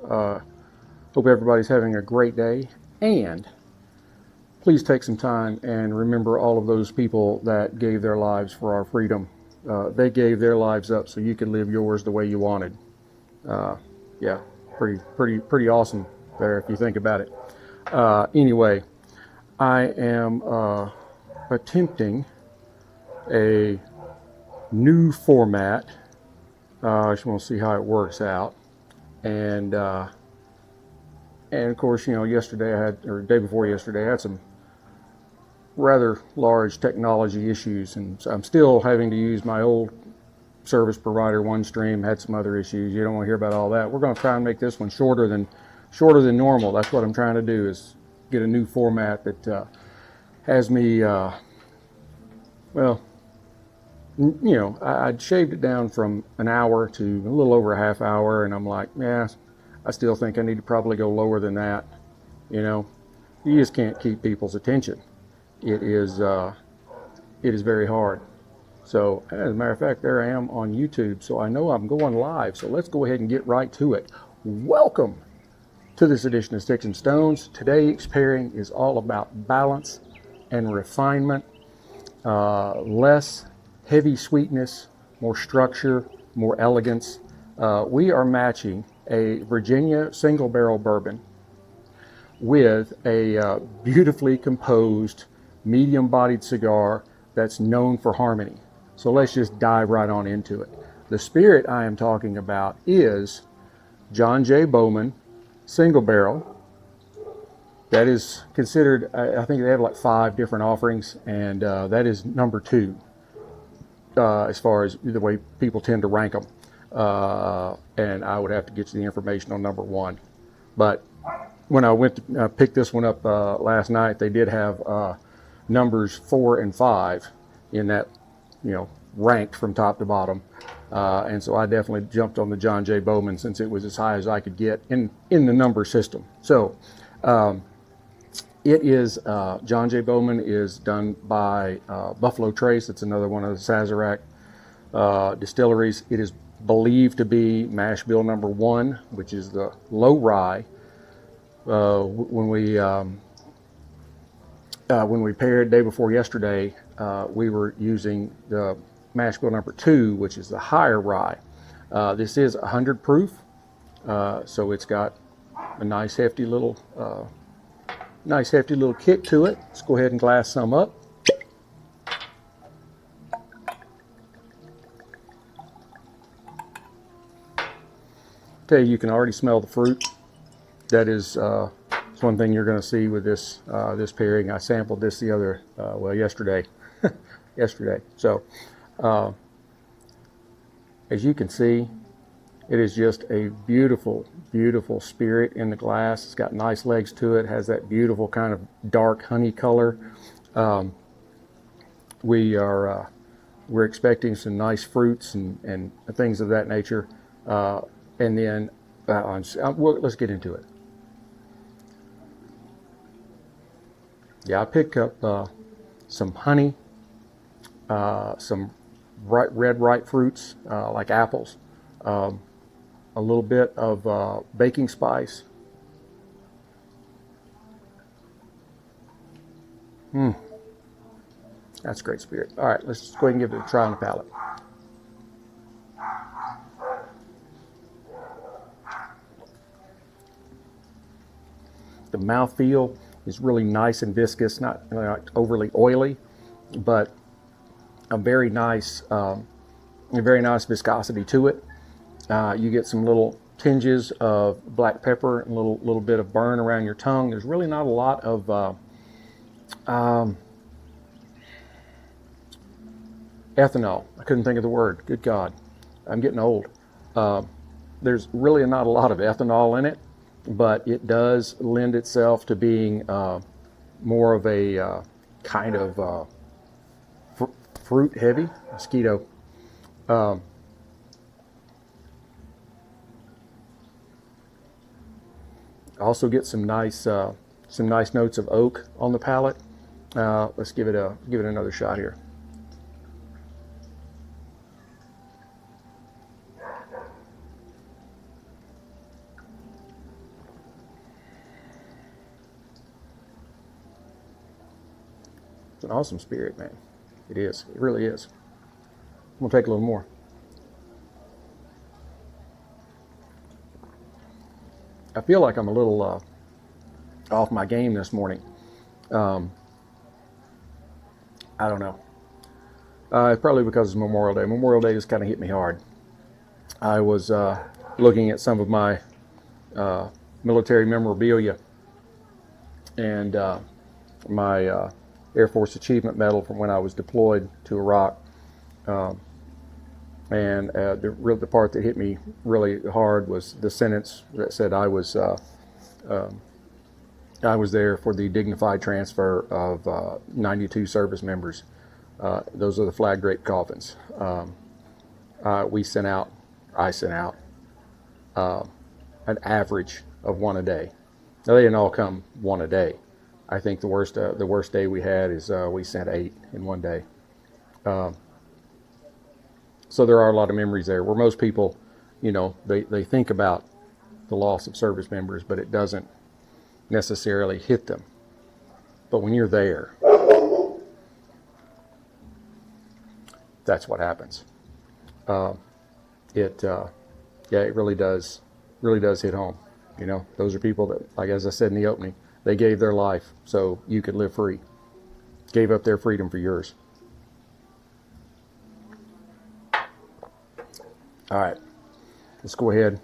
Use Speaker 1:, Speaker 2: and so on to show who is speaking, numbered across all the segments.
Speaker 1: Hope everybody's having a great day, and please take some time and remember all of those people that gave their lives for our freedom. They gave their lives up so you could live yours the way you wanted. Yeah, pretty awesome there if you think about it. Anyway, I am attempting a new format. I just want to see how it works out, and of course, you know, yesterday I had, or the day before yesterday, I had some rather large technology issues, and so I'm still having to use my old service provider, OneStream. Had some other issues. You don't want to hear about all that. We're going to try and make this one shorter than normal. That's what I'm trying to do, is get a new format that has me, well, you know, I'd shaved it down from an hour to a little over a half hour, and I'm like, yeah, I still think I need to probably go lower than that. You know, you just can't keep people's attention. It is very hard. So, as a matter of fact, there I am on YouTube, so I know I'm going live. So let's go ahead and get right to it. Welcome to this edition of Sticks-n-Stonez. Today's pairing is all about balance and refinement. Less heavy sweetness, more structure, more elegance. We are matching a Virginia single barrel bourbon with a beautifully composed medium-bodied cigar that's known for harmony. So let's just dive right on into it. The spirit I am talking about is John J. Bowman single barrel. That is considered, I think they have like 5 different offerings, and that is number 2 as far as the way people tend to rank them. And I would have to get you the information on number 1. But when I went to pick this one up last night, they did have numbers 4 and 5 in that, you know, ranked from top to bottom. And so I definitely jumped on the John J. Bowman since it was as high as I could get in the number system. So it is, John J. Bowman is done by Buffalo Trace. It's another one of the Sazerac distilleries. It is believed to be mash bill number 1, which is the low-rye. When we paired day before yesterday, we were using the mash bill number 2, which is the higher rye. This is 100 proof, so it's got a nice hefty little kick to it. Let's go ahead and glass some up. Okay, you can already smell the fruit. That is it's one thing you're going to see with this this pairing. I sampled this the other yesterday. So as you can see, it is just a beautiful, beautiful spirit in the glass. It's got nice legs to it. Has that beautiful kind of dark honey color. We're expecting some nice fruits and things of that nature. And then let's get into it. Yeah, I picked up some honey, some red ripe fruits like apples, a little bit of baking spice. That's great spirit. All right, let's just go ahead and give it a try on the palate. The mouthfeel is really nice and viscous, not overly oily, but a very nice viscosity to it. You get some little tinges of black pepper and a little bit of burn around your tongue. There's really not a lot of ethanol. I couldn't think of the word. Good God, I'm getting old. There's really not a lot of ethanol in it, but it does lend itself to being more of a kind of fruit heavy mosquito. Also get some nice notes of oak on the palate. Let's give it another shot here. It's an awesome spirit, man. It is. It really is. I'm gonna take a little more. I feel like I'm a little off my game this morning. I don't know. It's probably because it's Memorial Day. Memorial Day just kind of hit me hard. I was looking at some of my military memorabilia, and my Air Force Achievement Medal from when I was deployed to Iraq. And the part that hit me really hard was the sentence that said I was there for the dignified transfer of 92 service members. Those are the flag draped coffins. I sent out an average of one a day. Now, they didn't all come one a day. I think the worst day we had is we sent 8 in one day. So there are a lot of memories there where most people, you know, they think about the loss of service members, but it doesn't necessarily hit them. But when you're there, that's what happens. It really does hit home. You know, those are people that, like as I said in the opening, they gave their life so you could live free. Gave up their freedom for yours. All right, let's go ahead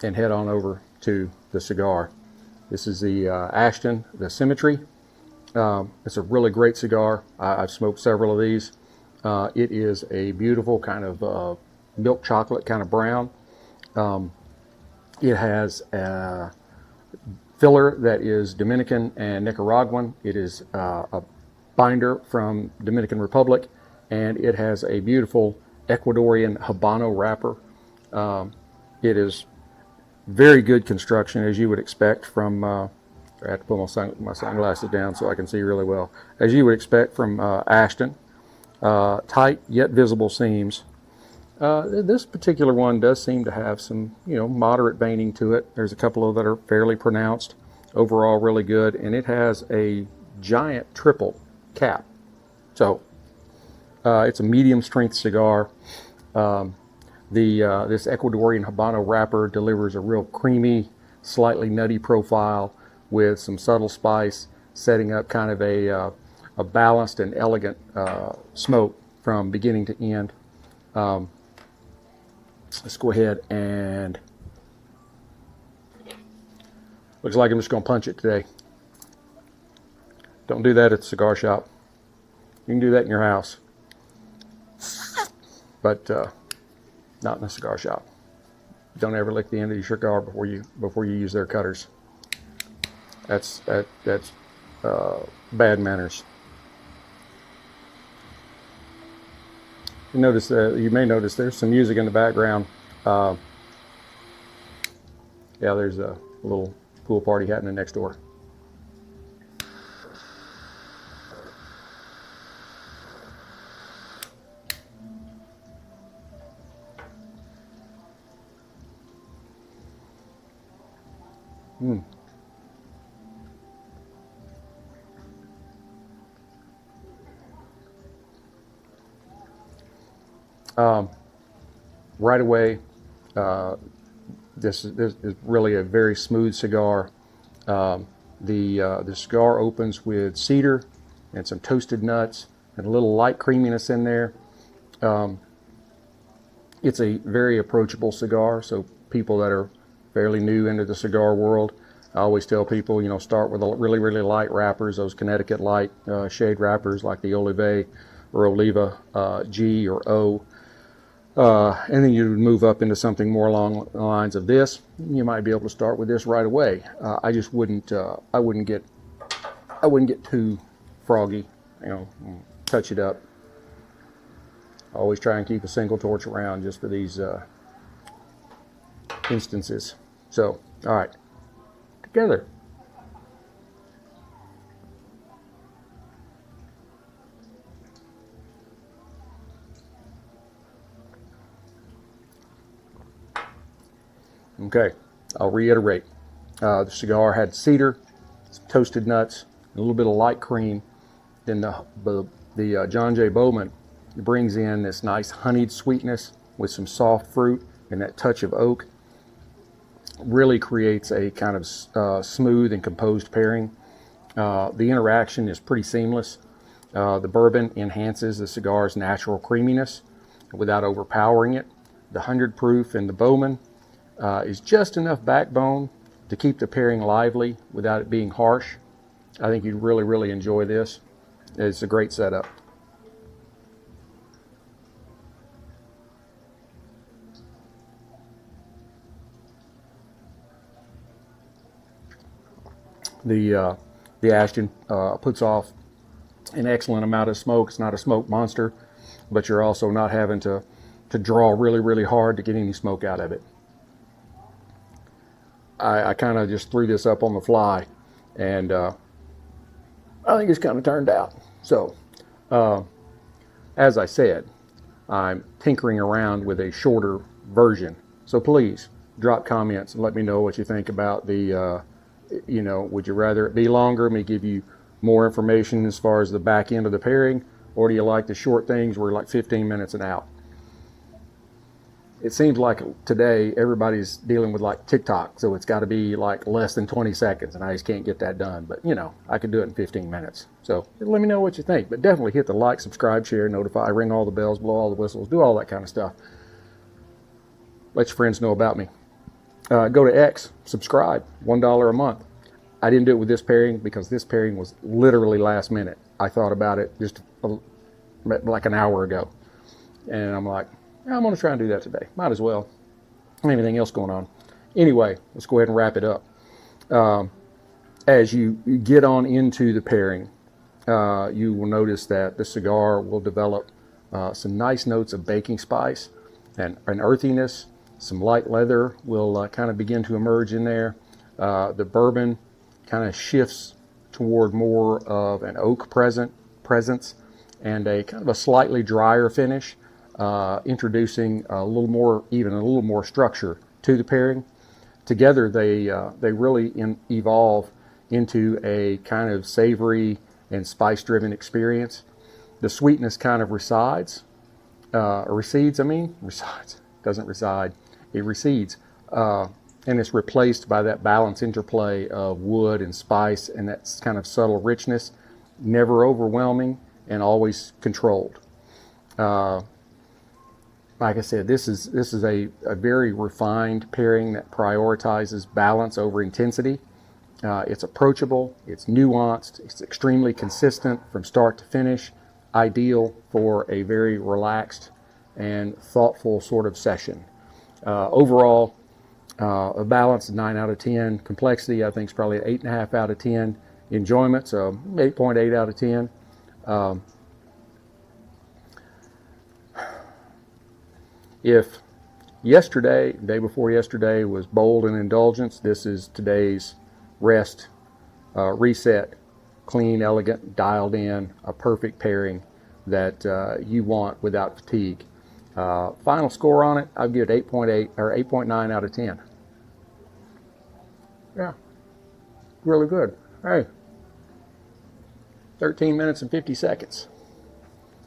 Speaker 1: and head on over to the cigar. This is the Ashton, the Symmetry. It's a really great cigar. I've smoked several of these. It is a beautiful kind of milk chocolate kind of brown. It has a filler that is Dominican and Nicaraguan. It is a binder from Dominican Republic, and it has a beautiful Ecuadorian Habano wrapper. It is very good construction, as you would expect from, I have to put my sunglasses down so I can see really well, as you would expect from Ashton. Tight yet visible seams. This particular one does seem to have some, you know, moderate veining to it. There's a couple of that are fairly pronounced. Overall, really good, and it has a giant triple cap. So it's a medium strength cigar. This Ecuadorian Habano wrapper delivers a real creamy, slightly nutty profile with some subtle spice, setting up kind of a balanced and elegant smoke from beginning to end. Let's go ahead and looks like I'm just going to punch it today. Don't do that at the cigar shop. You can do that in your house, but not in a cigar shop. Don't ever lick the end of your cigar before you use their cutters. That's bad manners. You may notice there's some music in the background. Yeah, there's a little pool party happening next door. Right away, this is really a very smooth cigar. The cigar opens with cedar and some toasted nuts and a little light creaminess in there. It's a very approachable cigar, so people that are fairly new into the cigar world, I always tell people, you know, start with really, really light wrappers, those Connecticut light shade wrappers like the Olive or Oliva G or O. And then you move up into something more along the lines of this. You might be able to start with this right away. I just wouldn't. I wouldn't get too froggy. You know, touch it up. I always try and keep a single torch around just for these instances. So, all right, together. Okay, I'll reiterate. The cigar had cedar, some toasted nuts, a little bit of light cream, Then the John J. Bowman brings in this nice honeyed sweetness with some soft fruit and that touch of oak. Really creates a kind of smooth and composed pairing. The interaction is pretty seamless. The bourbon enhances the cigar's natural creaminess without overpowering it. The 100 proof in the Bowman is just enough backbone to keep the pairing lively without it being harsh. I think you'd really, really enjoy this. It's a great setup. The Ashton puts off an excellent amount of smoke. It's not a smoke monster, but you're also not having to draw really, really hard to get any smoke out of it. I kind of just threw this up on the fly, and I think it's kind of turned out. So, as I said, I'm tinkering around with a shorter version. So please drop comments and let me know what you think about the, would you rather it be longer, me give you more information as far as the back end of the pairing, or do you like the short things where like 15 minutes and out? It seems like today everybody's dealing with like TikTok, so it's got to be like less than 20 seconds, and I just can't get that done. But I could do it in 15 minutes. So let me know what you think. But definitely hit the like, subscribe, share, notify, ring all the bells, blow all the whistles, do all that kind of stuff. Let your friends know about me. Go to X, subscribe, $1 a month. I didn't do it with this pairing because this pairing was literally last minute. I thought about it just like an hour ago, and I'm like, I'm going to try and do that today. Might as well. Anything else going on? Anyway, let's go ahead and wrap it up. As you get on into the pairing, you will notice that the cigar will develop some nice notes of baking spice and an earthiness. Some light leather will kind of begin to emerge in there. The bourbon kind of shifts toward more of an oak presence and a kind of a slightly drier finish. Introducing a little more structure to the pairing. Together, they really evolve into a kind of savory and spice-driven experience. The sweetness kind of recedes. Doesn't reside. It recedes, and it's replaced by that balanced interplay of wood and spice, and that kind of subtle richness, never overwhelming and always controlled. Like I said, this is a very refined pairing that prioritizes balance over intensity. It's approachable, it's nuanced, it's extremely consistent from start to finish, ideal for a very relaxed and thoughtful sort of session. Overall, a balance, 9 out of 10. Complexity, I think, is probably an 8.5 out of 10. Enjoyment, so 8.8 out of 10. If yesterday, day before yesterday, was bold and indulgence, this is today's rest, reset, clean, elegant, dialed in, a perfect pairing that you want without fatigue. Final score on it, I'll give it 8.8 or 8.9 out of 10. Yeah, really good. Hey, 13 minutes and 50 seconds.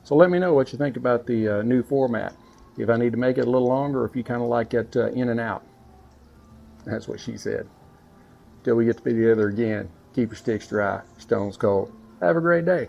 Speaker 1: So let me know what you think about the new format. If I need to make it a little longer, or if you kind of like it in and out. That's what she said. Till we get to be together again, keep your sticks dry, stones cold. Have a great day.